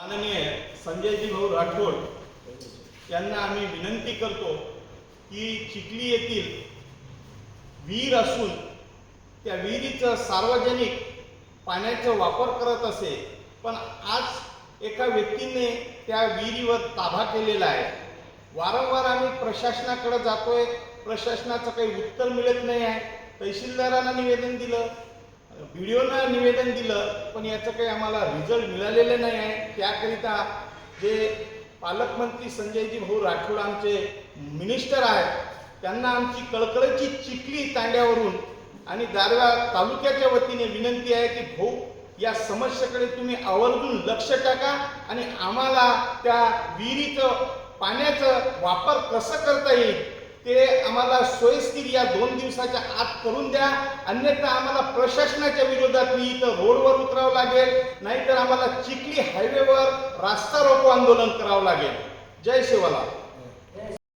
माननीय संजयजी भाऊ राठोड यांना आम्ही विनंती करतो की चिखली येथील विहीर असून त्या विहिरीचं सार्वजनिक पाण्याचा वापर करत असे, पण आज एका व्यक्तीने त्या विहिरीवर ताबा केलेला आहे. वारंवार आम्ही प्रशासनाकडे जातोय, प्रशासनाचं काही उत्तर मिळत नाही आहे. तहसीलदारांना निवेदन दिलं, बीडीओना निवेदन दिलं, पण याचं काही आम्हाला रिझल्ट मिळालेलं नाही आहे. त्याकरिता जे पालकमंत्री संजयजी भाऊ राठोड आमचे मिनिस्टर आहेत, त्यांना आमची कळकळीची चिखली तांड्यावरून आणि दारव्हा तालुक्याच्या वतीने विनंती आहे की भाऊ, या समस्येकडे तुम्ही आवर्जून लक्ष टाका आणि आम्हाला त्या विहिरीचं पाण्याचं वापर कसं करता येईल ते आम्हाला सोयीस्कर या 2 दिवसाच्या आत करून द्या. अन्यथा आम्हाला प्रशासनाच्या विरोधात मी इथं रोडवर उतरावं लागेल, नाहीतर आम्हाला चिखली हायवेवर रास्ता रोको आंदोलन करावं लागेल. जय शिवलाल.